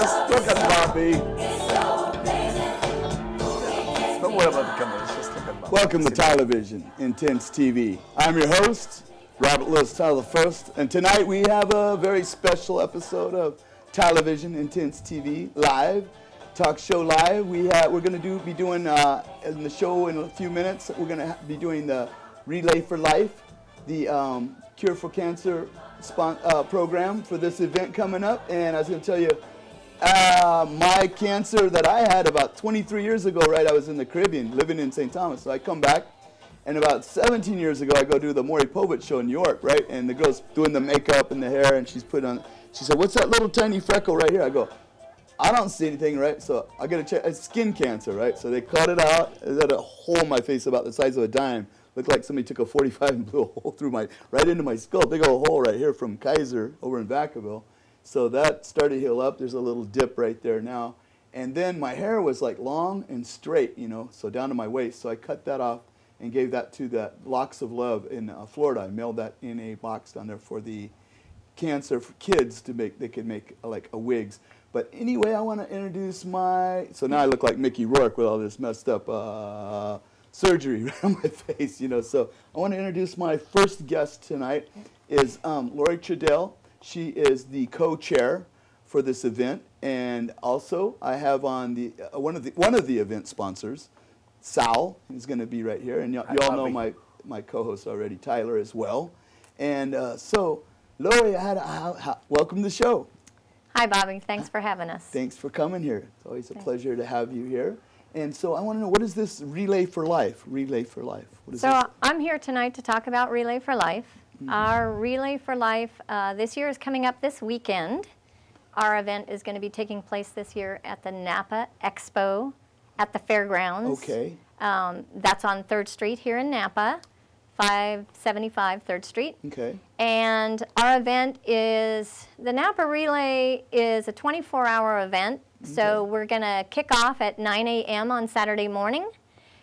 Just look at Bobby. Don't worry about the camera. Just look at Bobby. Welcome to Tylervision, Intense TV. I'm your host, Robert Lewis Tyler I, and tonight we have a very special episode of Tylervision, Intense TV Live, Talk Show Live. We're going to be doing in the show in a few minutes. We're going to be doing the Relay for Life, the Cure for Cancer program for this event coming up. And I was going to tell you, my cancer that I had about 23 years ago, right? I was in the Caribbean, living in St. Thomas. So I come back, and about 17 years ago, I go do the Maury Povich show in New York, right? And the girl's doing the makeup and the hair, and she said, "What's that little tiny freckle right here?" I go, "I don't see anything," right? So I get a check. It's skin cancer, right? So they cut it out. There's a hole in my face about the size of a dime. Looked like somebody took a 45 and blew a hole through right into my skull. Big old hole right here from Kaiser over in Vacaville. So that started to heal up. There's a little dip right there now. And then my hair was like long and straight, you know, so down to my waist. So I cut that off and gave that to the Locks of Love in Florida. I mailed that in a box down there for the cancer for kids to make. They could make like a wigs. But anyway, I want to introduce so now I look like Mickey Rourke with all this messed up surgery right on my face, you know. So I want to introduce my first guest tonight is Lori Trudell. She is the co-chair for this event, and also I have on the one of the event sponsors, Sal, who's going to be right here, and you all know my co-host already, Tyler, as well. And so, Lori, welcome to the show. Hi, Bobby. Thanks for having us. Thanks for coming here. It's always a pleasure to have you here. And so I want to know, what is this Relay for Life? Relay for Life. What is this? I'm here tonight to talk about Relay for Life. Mm-hmm. Our Relay for Life this year is coming up this weekend. Our event is going to be taking place this year at the Napa Expo at the fairgrounds. Okay. That's on 3rd Street here in Napa, 575 3rd Street. Okay. And our event is, the Napa Relay is a 24-hour event. So we're going to kick off at 9 a.m. on Saturday morning,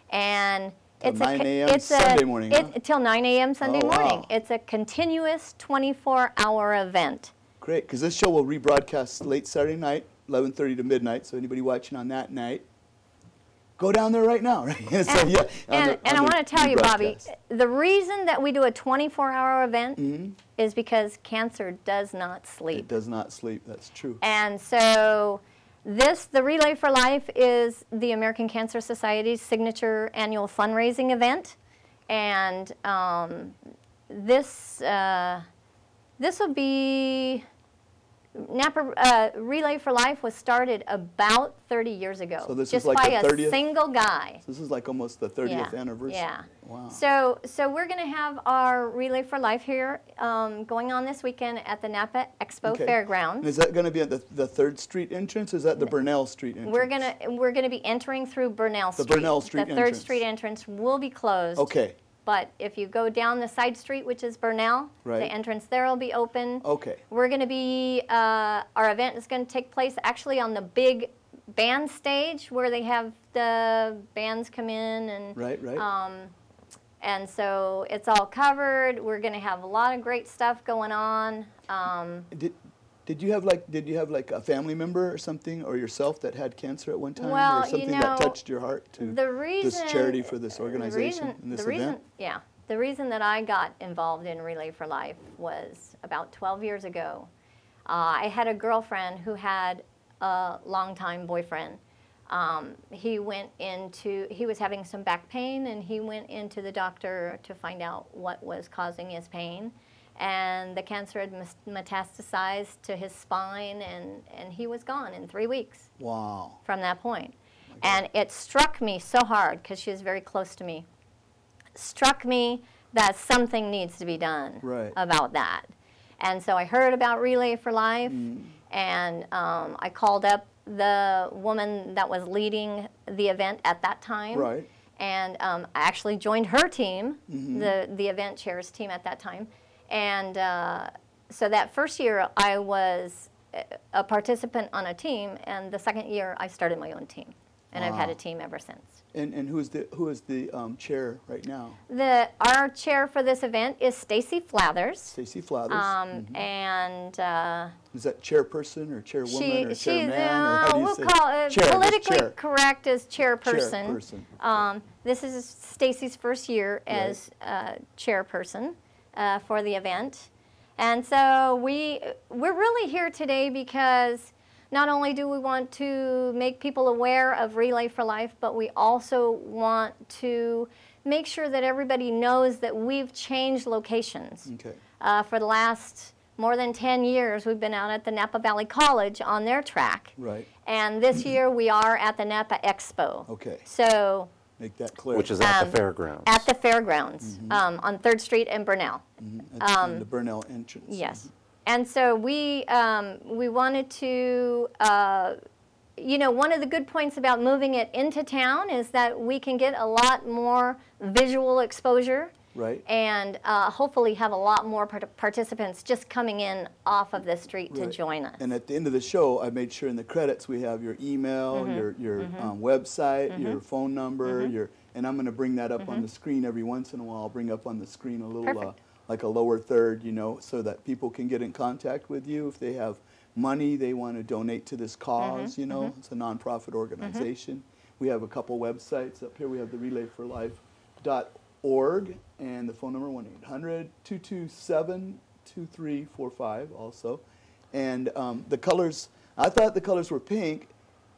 and it's 9 a.m. Sunday morning, till 9 a.m. Sunday morning. Wow. It's a continuous 24-hour event. Great, because this show will rebroadcast late Saturday night, 11:30 to midnight. So anybody watching on that night, go down there right now. Right? So, yeah, and I want to tell you, Bobby, the reason that we do a 24-hour event is because cancer does not sleep. It does not sleep. That's true. And so the Relay for Life is the American Cancer Society's signature annual fundraising event, and this will be Napa Relay for Life was started about 30 years ago, so this just is like by the 30th? A single guy. So this is like almost the 30th anniversary. Yeah. Wow. So we're going to have our Relay for Life here going on this weekend at the Napa Expo Fairgrounds. And is that going to be at the 3rd Street entrance? Or is that the Burnell Street entrance? We're gonna be entering through Burnell Street. The Burnell Street entrance. The 3rd Street entrance will be closed. Okay. But if you go down the side street, which is Burnell, the entrance there will be open. Okay. We're going to be, our event is going to take place actually on the big band stage where they have the bands come in. And, right. And so it's all covered. We're going to have a lot of great stuff going on. Did you have like a family member or something, or yourself that had cancer at one time, well, or something that touched your heart to this charity for this organization and this event? The reason that I got involved in Relay for Life was about 12 years ago. I had a girlfriend who had a longtime boyfriend. He was having some back pain, and he went into the doctor to find out what was causing his pain. And the cancer had metastasized to his spine, and he was gone in 3 weeks. Wow. From that point. And it struck me so hard, because she was very close to me, struck me that something needs to be done about that. And so I heard about Relay for Life, and I called up the woman that was leading the event at that time. Right. And I actually joined her team, the event chair's team at that time. And so that first year I was a participant on a team, and the second year I started my own team. and I've had a team ever since. And who is the chair right now? Our chair for this event is Stacy Flathers. Stacy Flathers. And is that chairperson or chairwoman or chairman? Or how do you we'll say call it chair, politically chair. correct as chairperson. Chairperson. This is Stacy's first year as chairperson for the event. And so we're really here today because not only do we want to make people aware of Relay for Life, but we also want to make sure that everybody knows that we've changed locations. Okay. For the last more than 10 years, we've been out at the Napa Valley College on their track. Right. And this year we are at the Napa Expo. Okay. So Make that clear. Which is at the fairgrounds. At the fairgrounds, on 3rd Street and Burnell. At the Burnell entrance. Yes. And so we wanted to, you know, one of the good points about moving it into town is that we can get a lot more visual exposure. Right. And hopefully have a lot more participants just coming in off of the street to join us. And at the end of the show, I made sure in the credits we have your email, your website, your phone number, and I'm going to bring that up on the screen every once in a while. I'll bring up on the screen a little, like a lower third, you know, so that people can get in contact with you if they have money they want to donate to this cause, you know. It's a nonprofit organization. We have a couple websites up here. We have the relayforlife.org and the phone number 1-800-227-2345 also. And the colors, I thought the colors were pink,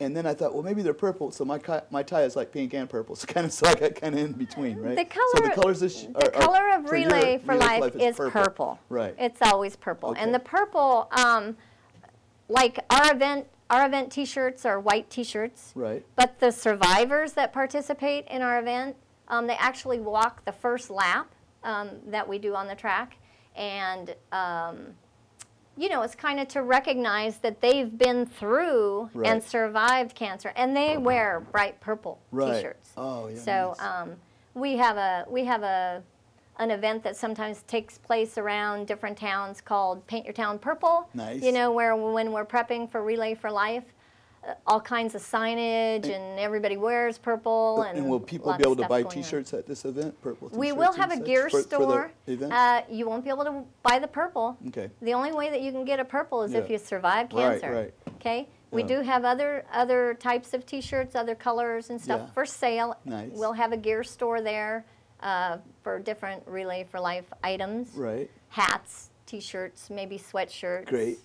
and then I thought, well, maybe they're purple, so my tie is like pink and purple, so kind of so I got kind of in between, right? The color, so the colors color of Relay for Life is purple. Right. It's always purple. Okay. And the purple, like our event T-shirts are white T-shirts. Right. But the survivors that participate in our event, they actually walk the first lap that we do on the track, and you know, it's kind of to recognize that they've been through and survived cancer, and they wear bright purple T-shirts. Oh, yeah. So we have an event that sometimes takes place around different towns called Paint Your Town Purple. Nice. You know, where when we're prepping for Relay for Life, all kinds of signage, and everybody wears purple. And will people be able to buy T-shirts at this event? Purple T-shirts. We will have a gear store. For the event? You won't be able to buy the purple. Okay. The only way that you can get a purple is if you survive cancer. Right. Okay. We do have other types of T-shirts, other colors and stuff for sale. Nice. We'll have a gear store there for different Relay for Life items. Right. Hats, T-shirts, maybe sweatshirts. Great.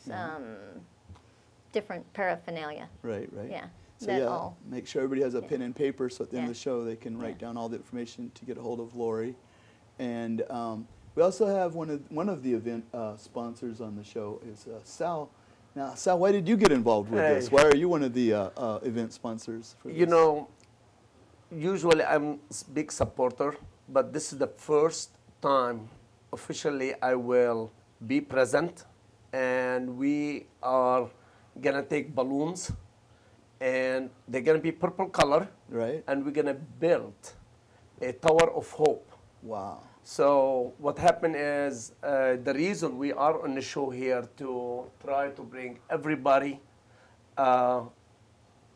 Different paraphernalia. Right. Yeah. So make sure everybody has a pen and paper so at the end of the show they can write down all the information to get a hold of Lori. And we also have one of the event sponsors on the show is Sal. Now, Sal, why did you get involved with this? Why are you one of the event sponsors for this? You know, usually I'm a big supporter, but this is the first time officially I will be present, and we are gonna take balloons, and they're gonna be purple color, right? And we're gonna build a Tower of Hope. Wow. So what happened is the reason we are on the show here to try to bring everybody,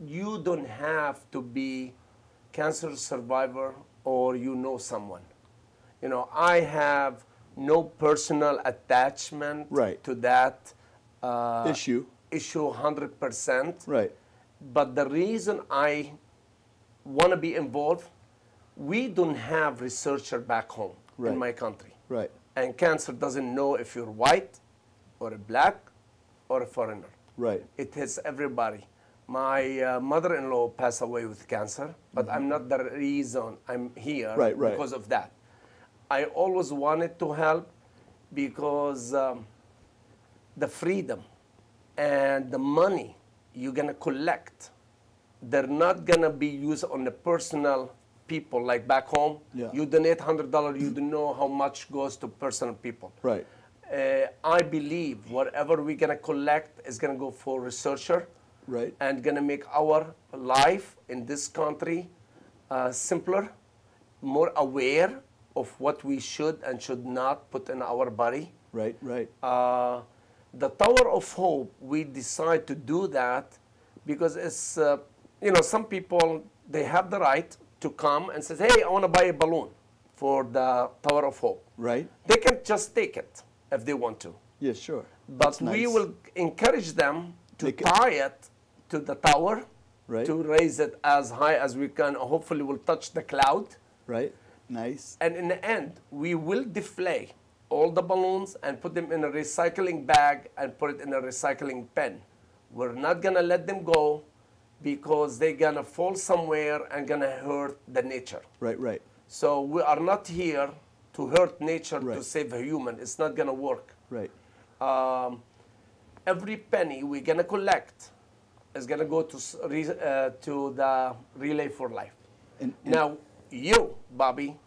you don't have to be cancer survivor or you know someone. You know, I have no personal attachment to that issue 100%. Right. But the reason I want to be involved, we don't have researcher back home in my country. Right. And cancer doesn't know if you're white or a black or a foreigner. Right. It hits everybody. My mother-in-law passed away with cancer, but I'm not the reason I'm here because of that. I always wanted to help because the freedom and the money you're going to collect, they're not going to be used on the personal people like back home. You donate $100, you don't know how much goes to personal people. Right. I believe whatever we're going to collect is going to go for researcher. Right. And going to make our life in this country simpler, more aware of what we should and should not put in our body. Right. The Tower of Hope, we decide to do that because it's you know, some people, they have the right to come and say, hey, I want to buy a balloon for the Tower of Hope. Right. They can just take it if they want to. Yeah, sure. But we will encourage them to tie it to the tower, right, to raise it as high as we can. Hopefully, we'll touch the cloud. Right. Nice. And in the end, we will deflate all the balloons and put them in a recycling bag and put it in a recycling bin. We're not going to let them go because they're going to fall somewhere and going to hurt the nature. Right, right. So we are not here to hurt nature right. to save a human. It's not going to work. Right. Every penny we're going to collect is going to go to the Relay for Life. And now, you, Bobby,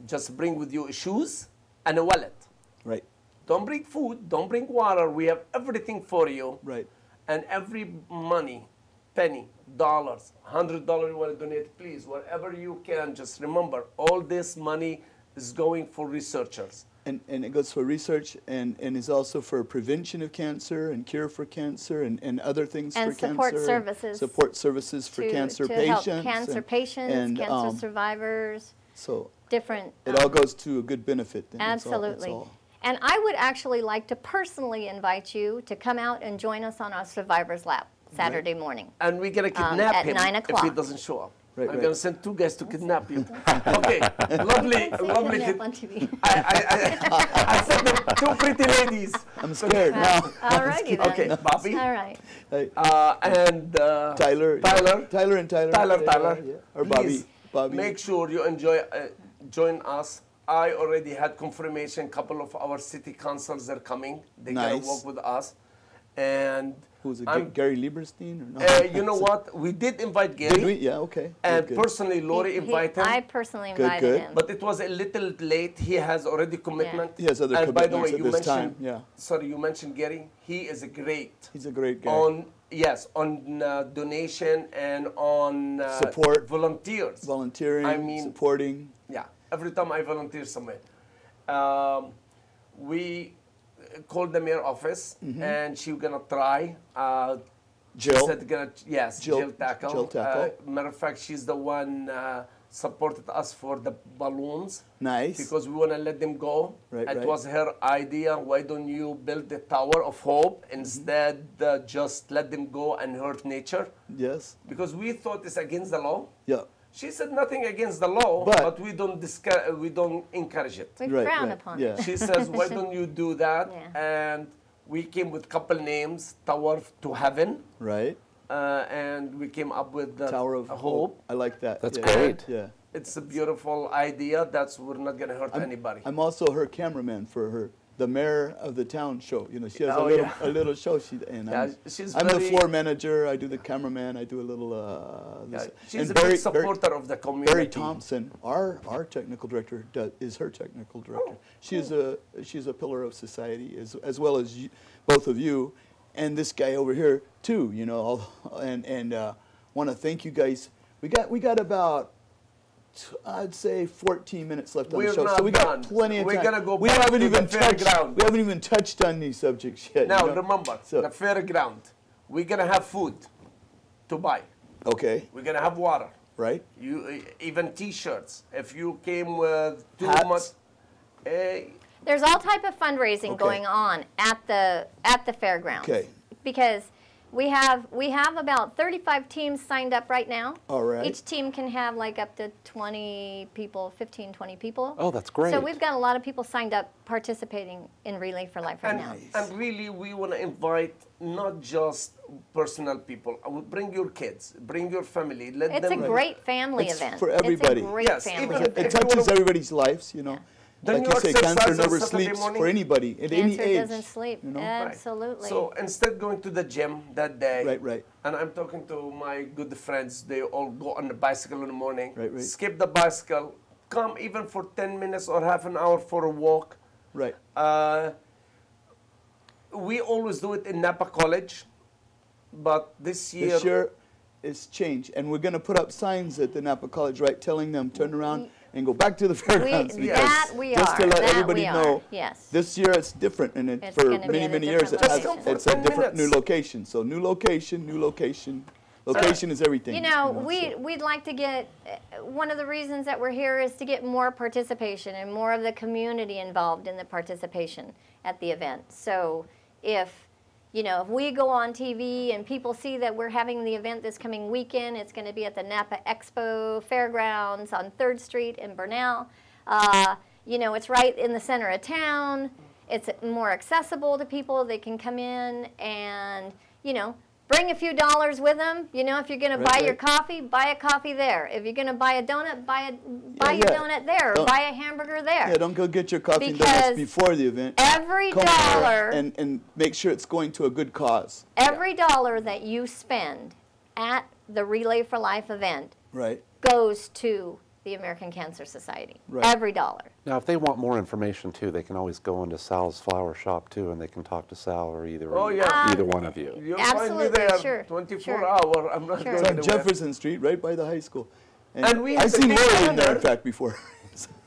just bring with you shoes and a wallet. Right. Don't bring food. Don't bring water. We have everything for you. Right. And every money, penny, dollars, $100 you want to donate, please, whatever you can, just remember, all this money is going for researchers. And it goes for research and is also for prevention of cancer and cure for cancer and other things and for cancer. Support services. Support services for cancer patients. Help cancer patients, and cancer survivors. So different. It all goes to a good benefit. Then. Absolutely. It's all. And I would actually like to personally invite you to come out and join us on our Survivor's Lap Saturday morning. And we're going to kidnap him 9 o'clock. if he doesn't show up. Right, I'm going to send 2 guys to kidnap you. Okay, lovely. On TV. I sent them 2 pretty ladies. I'm scared now. All righty then. Okay, Bobby. All right. And Tyler. Tyler. Yeah. Or Bobby. Make sure you enjoy. Join us. I already had confirmation. A couple of our city councils are coming. They're going to work with us. And who's it? Gary Lieberstein? Or no? You know what? We did invite Gary. Did we? Yeah, okay. And personally, Lori invited him. I personally invited him. But it was a little late. He has already commitment. Yeah. He has other commitments by the way, at this time. Yeah. Sorry, you mentioned Gary. He is a great. He's a great guy. On donation and on support, volunteers. Volunteering, I mean, supporting. Yeah. Every time I volunteer somewhere. We called the mayor office, and she was going to try. Jill? Jill Tackle. Matter of fact, she's the one supported us for the balloons. Nice. Because we want to let them go. Right, it was her idea. Why don't you build the Tower of Hope instead just let them go and hurt nature? Yes. Because we thought it's against the law. Yeah. She said nothing against the law, but we don't encourage it. We frown upon it. She says, why don't you do that? Yeah. And we came with a couple names, Tower to Heaven. Right. And we came up with the Tower of Hope. I like that. That's great. Yeah. It's a beautiful idea. We're not going to hurt anybody. I'm also her cameraman for the mayor of the town show. You know, she has a little show. I'm the floor manager. I do the cameraman. I do a little. She's a big supporter of the community. Barry Thompson, our technical director, is her technical director. She's a pillar of society as well as both of you, and this guy over here too. You know, and want to thank you guys. We got about, I'd say 14 minutes left on the show, so we got plenty of time. We're gonna go we back haven't to even the fairground. We haven't even touched on these subjects yet. Now remember, the fairground. We're gonna have food to buy. Okay. We're gonna have water. Right. Even T-shirts. If you came with too much. There's all type of fundraising going on at the fairgrounds. Okay. Because we have about 35 teams signed up right now. All right. Each team can have like up to 20 people, 15, 20 people. Oh, that's great. So we've got a lot of people signed up participating in Relay for Life right now. And really, we want to invite not just personal people. Bring your kids, bring your family. It's a great family event. For everybody. It's a great family event. It touches everybody's lives, you know. Yeah. Like you say, cancer never sleeps for anybody at any age. Cancer doesn't sleep. You know? Absolutely. Right. So instead going to the gym that day, right. And I'm talking to my good friends, they all go on the bicycle in the morning, right. Skip the bicycle, come even for 10 minutes or half an hour for a walk. Right. We always do it in Napa College, but this year it's changed. And we're going to put up signs at the Napa College, right, telling them turn around and go back to the fairgrounds. Just to let everybody know, this year it's different, and for many years it's a different new location. So new location. Location is everything. You know, we'd like to get, one of the reasons that we're here is to get more participation and more of the community involved in the participation at the event. So if, you know, if we go on TV and people see that we're having the event this coming weekend, it's going to be at the Napa Expo Fairgrounds on 3rd Street in Burnell. You know, it's right in the center of town. It's more accessible to people. They can come in and, you know, bring a few dollars with them. You know, if you're going to buy your coffee, buy a coffee there. If you're going to buy a donut, buy your donut there. Or buy a hamburger there. Yeah, don't go get your coffee and donuts before the event. Every dollar. And make sure it's going to a good cause. Every dollar that you spend at the Relay for Life event goes to the American Cancer Society. Every dollar. Now, if they want more information too, they can always go into Sal's flower shop too, and they can talk to Sal or either one of you. You'll find me there 24 hours. I'm not going It's on anywhere. Jefferson Street, right by the high school. And we have I've seen Lori in there, in fact, before.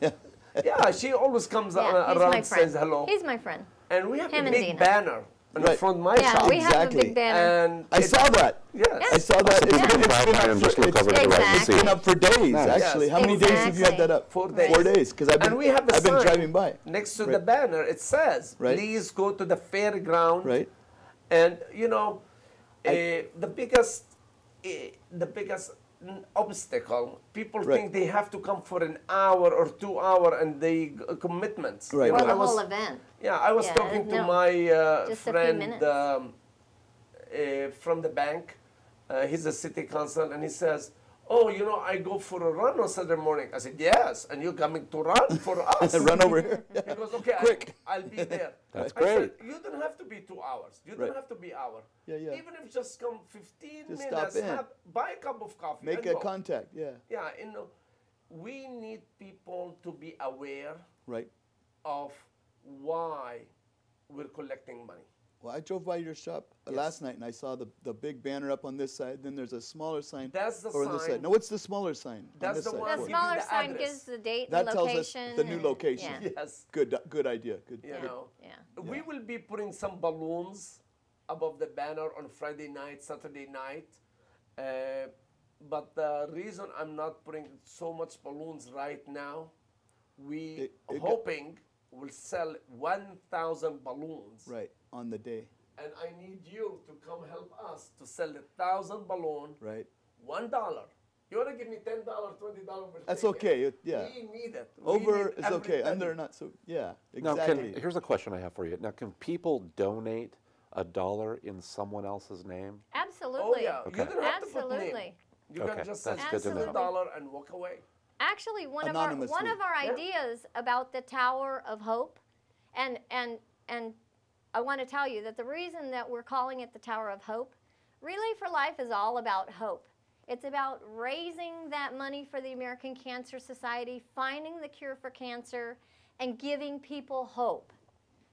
Yeah, she always comes around and says hello. He's my friend. And we have a big banner in the front of my shop. We have a big banner. And I saw that. Yes. I saw that. It's been up for days, actually. How many days have you had that up? 4 days. 4 days, because I've been driving by. Next to the banner, it says, please go to the fairground. Right. And, you know, the biggest obstacle, people think they have to come for an hour or 2 hours and they commitments. Right. Or the whole event. Yeah, I was talking to my friend from the bank. He's a city council, and he says, oh, you know, I go for a run on Saturday morning. I said, yes, and you're coming to run for us. Run over here. He goes, okay, quick. I'll be there. That's I great. said, you don't have to be 2 hours. You don't have to be hour. Yeah. Even if you just come 15 Just minutes, stop in. buy a cup of coffee. Make a contact, Yeah, you know, we need people to be aware of why we're collecting money. Well, I drove by your shop last night, and I saw the big banner up on this side. Then there's a smaller sign over on this side. No, what's the smaller sign? That's the one. The smaller sign gives the date and location. That tells us the new location. Yes. Good idea. Good. You know, we will be putting some balloons above the banner on Friday night, Saturday night. But the reason I'm not putting so much balloons right now, we hoping we'll sell 1,000 balloons. Right, on the day. And I need you to come help us to sell 1,000 balloons. Right. $1. You want to give me $10, $20 per That's ticket? Okay, yeah. We need it. Over is okay, under not so, exactly. Now, here's a question I have for you. Now, can people donate $1 in someone else's name? Absolutely. Oh, yeah. Okay. You don't have to put name. You can just send $1 and walk away. Actually, one of our ideas about the Tower of Hope, and I want to tell you that the reason that we're calling it the Tower of Hope, Relay for Life is all about hope. It's about raising that money for the American Cancer Society, finding the cure for cancer, and giving people hope.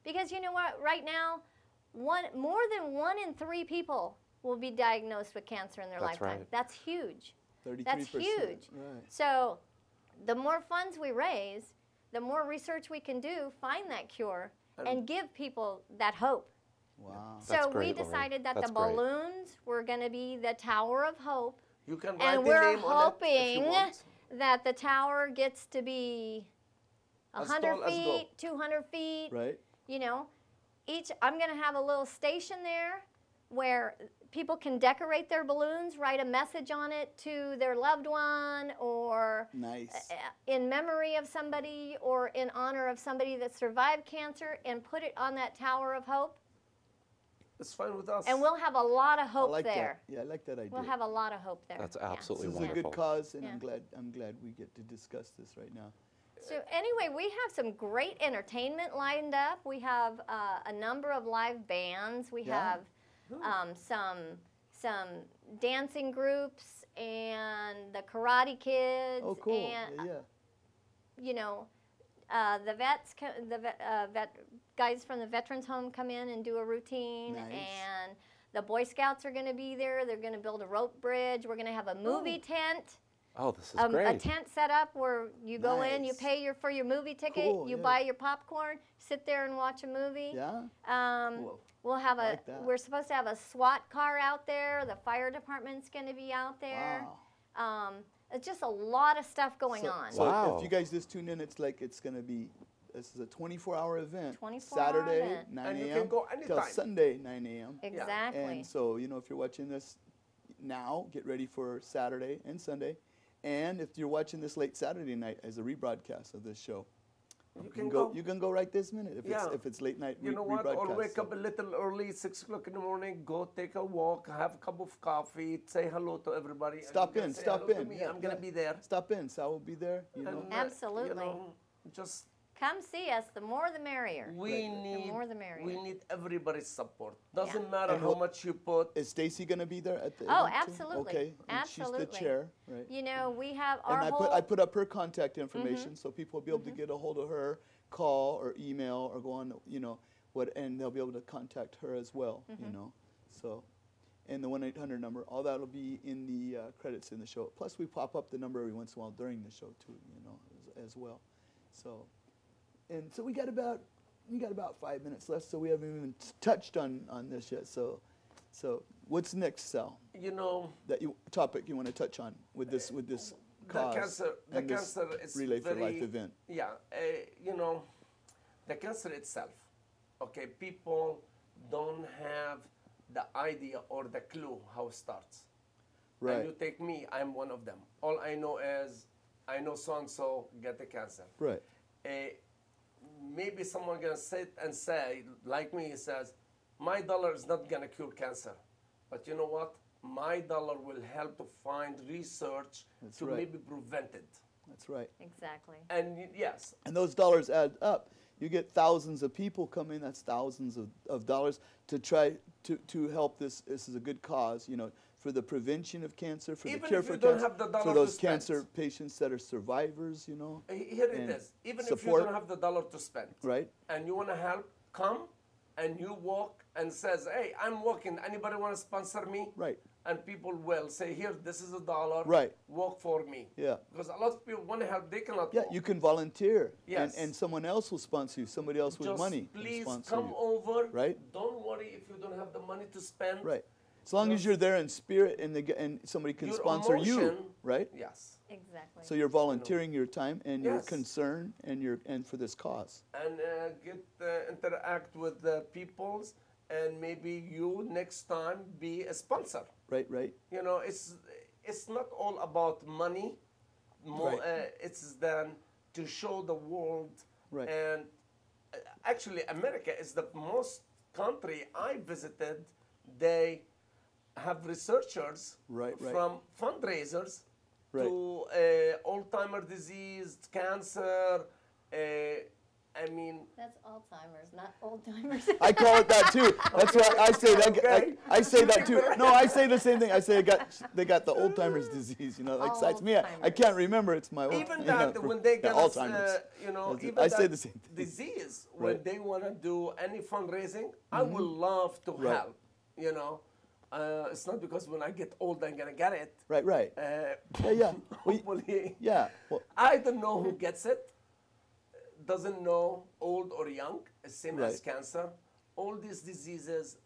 Because you know what? Right now, more than 1 in 3 people will be diagnosed with cancer in their lifetime. Right. That's huge. 33%. That's huge. Right. So the more funds we raise, the more research we can do, find that cure, and give people that hope. Wow. So we decided that the balloons were going to be the Tower of Hope. You can write and the we're name on it if you hoping want. that the tower gets to be 100 feet, 200 feet. Right. You know, I'm going to have a little station there where people can decorate their balloons, write a message on it to their loved one, or in memory of somebody, or in honor of somebody that survived cancer, and put it on that Tower of Hope. It's fine with us. And we'll have a lot of hope there. That. Yeah, I like that idea. We'll have a lot of hope there. That's absolutely wonderful. This is a good cause, and I'm glad we get to discuss this right now. So anyway, we have some great entertainment lined up. We have a number of live bands. We have some dancing groups and the Karate Kids. Oh, cool! And, you know, the vets, vet guys from the Veterans Home come in and do a routine, and the Boy Scouts are going to be there. They're going to build a rope bridge. We're going to have a movie tent. Oh, this is great. A tent set up where you go in, you pay for your movie ticket, you buy your popcorn, sit there and watch a movie. Yeah. Cool. We'll have we're supposed to have a SWAT car out there. The fire department's going to be out there. Wow. It's just a lot of stuff going on. So if you guys just tune in, it's like it's going to be, this is a 24-hour event. 24-hour Saturday, event. 9 And you a.m. can go anytime. till Sunday, 9 a.m. Exactly. And so, you know, if you're watching this now, get ready for Saturday and Sunday. And if you're watching this late Saturday night as a rebroadcast of this show, you can go. You can go right this minute if it's late night. You know what? Or wake up a little early, 6 o'clock in the morning. Go take a walk, have a cup of coffee, say hello to everybody. Stop in. I'm gonna be there. Stop in. Sal will be there. You know. Absolutely. You know, just come see us. The more the merrier. We need the more the merrier. We need everybody's support. Doesn't matter how much you put. Is Stacy going to be there at the Oh, event absolutely. Too? Okay. And Absolutely. she's the chair, right? You know, we have our and whole... I put up her contact information so people will be able to get a hold of her, call or email or go on, you know, and they'll be able to contact her as well, you know. So, and the 1-800 number, all that will be in the credits in the show. Plus, we pop up the number every once in a while during the show too, you know, as well. So, and so we got about 5 minutes left, so we haven't even touched on this yet. So what's next, Sal? You know, topic you want to touch on with this cause the cancer is Relay for very, Life event. Yeah, you know, the cancer itself. Okay, people don't have the idea or the clue how it starts. Right. And you take me, I'm one of them. All I know is I know so and so get the cancer. Right. Maybe someone gonna sit and say, like me, he says, my dollar is not gonna cure cancer, but you know what? My dollar will help to find research to maybe prevent it. That's right. Exactly. And yes. And those dollars add up. You get thousands of people coming. That's thousands of dollars to try to help this. This is a good cause, you know, for the prevention of cancer, for the cure for cancer, for those cancer patients that are survivors, you know. Here it is. Even if you don't have the dollar to spend, right? And you want to help, come and you walk and says, hey, I'm walking. Anybody want to sponsor me? Right. And people will say, here, this is $1. Right. Walk for me. Yeah. Because a lot of people want to help, they cannot Yeah, walk. you can volunteer. Yes. And someone else will sponsor you. Somebody else with money please will sponsor come you. over. Right. Don't worry if you don't have the money to spend. Right. As long as you're there in spirit and somebody can sponsor you, right? Yes. Exactly. So you're volunteering your time and your concern and for this cause. And interact with the peoples, and maybe you next time be a sponsor. Right, right. You know, it's not all about money. It's then to show the world. Right. And actually, America is the most country I visited. They have researchers from fundraisers to Alzheimer's disease, cancer. I mean, that's Alzheimer's, not old-timers. I call it that too. That's why I say that. Okay. I say that too. No, I say the same thing. I say they got the old-timers disease. You know, like excites me. I can't remember. It's my old. Even that when they get Alzheimer's. You know, even I that say the same thing. disease when they want to do any fundraising, I would love to help. You know. It's not because when I get old I'm gonna get it. Right, right. Hopefully. Yeah. Well, I don't know who gets it. Doesn't know old or young. Same as cancer. All these diseases,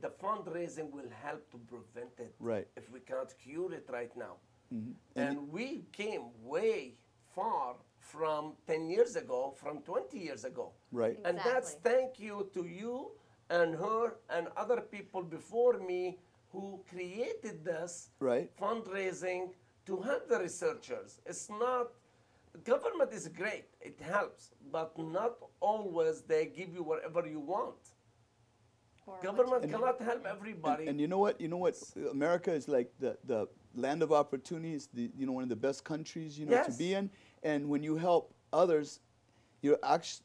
the fundraising will help to prevent it. Right. If we can't cure it right now. Mm-hmm. And we came way far from 10 years ago, from 20 years ago. Right. And that's thank you to you and her and other people before me who created this fundraising to help the researchers. It's not, government is great, it helps, but not always they give you whatever you want. Government cannot help everybody. And you know what? America is like the land of opportunities, one of the best countries, to be in. And when you help others, you're actually,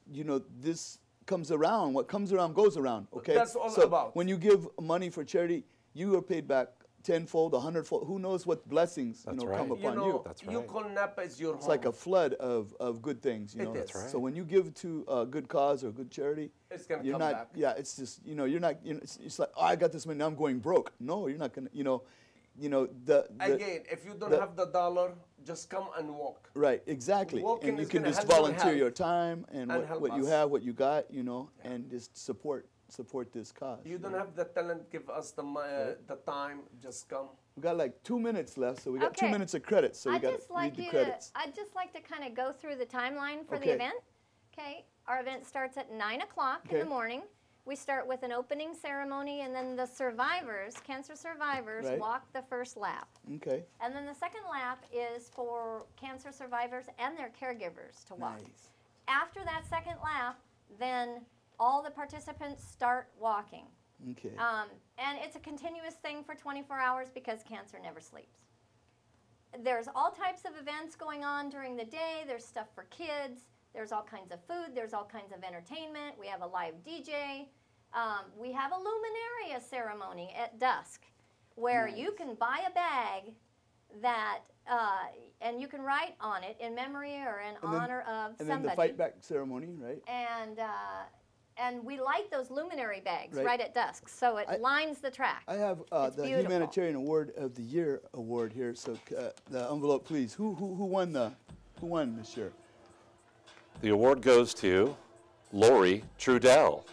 this comes around. What comes around goes around. Okay. That's all about. When you give money for charity, you are paid back tenfold, 100-fold. Who knows what blessings come upon you? That's right. You call Napa as your home. It's like a flood of good things. It is. That's right. So when you give to a good cause or good charity, it's gonna come back. Yeah, it's just you're not. It's like I got this money, now I'm going broke. No, you're not gonna. Again, if you don't have the dollar, just come and walk. Right, exactly. Walking and you can just volunteer your time and what you have, what you got, and just support support this cause. You don't have the talent, give us the time, just come. We got like 2 minutes left, so we got 2 minutes of credits, so we got to read the credits. I'd just like to kind of go through the timeline for the event. Okay, our event starts at 9 o'clock in the morning. We start with an opening ceremony, and then the survivors, cancer survivors, walk the first lap. Okay. And then the second lap is for cancer survivors and their caregivers to walk. Nice. After that second lap, then all the participants start walking. Okay. And it's a continuous thing for 24 hours because cancer never sleeps. There's all types of events going on during the day. There's stuff for kids. There's all kinds of food. There's all kinds of entertainment. We have a live DJ. We have a luminaria ceremony at dusk where you can buy a bag that, and you can write on it in memory or in honor of somebody. And then the fight back ceremony, right? And we light those luminary bags right at dusk, so it lines the track. I have the Humanitarian Award of the Year award here, so the envelope, please. Who won this year? The award goes to Lori Trudell.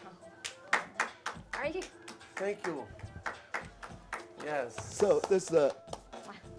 Are you? Thank you. Yes. So this is the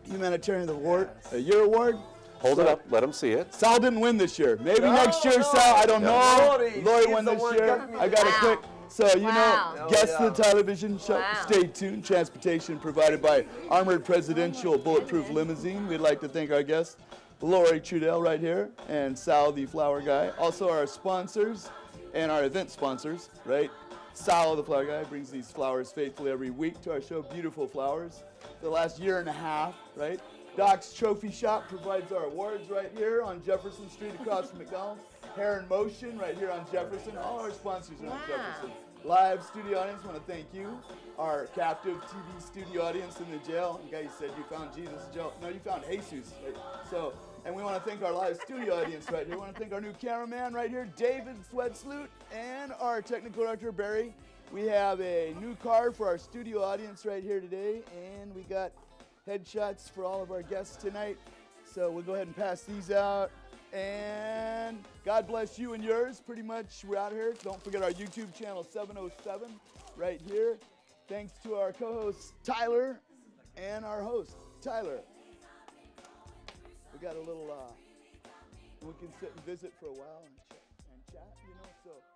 Humanitarian Award, a Year award. Hold it up. Let them see it. Sal didn't win this year. Maybe next year, Sal. I don't know. Lori won this year. I got a quick. So, you know, guests of the Tylervision show, stay tuned. Transportation provided by Armored Presidential Bulletproof Limousine. We'd like to thank our guests, Lori Trudell right here, and Sal, the flower guy. Also our sponsors and our event sponsors, right? Sal, the flower guy, brings these flowers faithfully every week to our show. Beautiful flowers. The last year and a half, right? Doc's Trophy Shop provides our awards right here on Jefferson Street across from McDonald's. Hair in Motion right here on Jefferson. All our sponsors are on Jefferson. Live studio audience, want to thank you. Our captive TV studio audience in the jail. You guys said you found Jesus in jail. No, you found Jesus. Right? So, and we want to thank our live studio audience right here. We want to thank our new cameraman right here, David Sweatsloot, and our technical director, Barry. We have a new card for our studio audience right here today, and we got headshots for all of our guests tonight. So we'll go ahead and pass these out. And God bless you and yours. Pretty much we're out here. Don't forget our YouTube channel 707 right here. Thanks to our co-host Tyler and our host Tyler. We got a little, we can sit and visit for a while and chat, you know, so.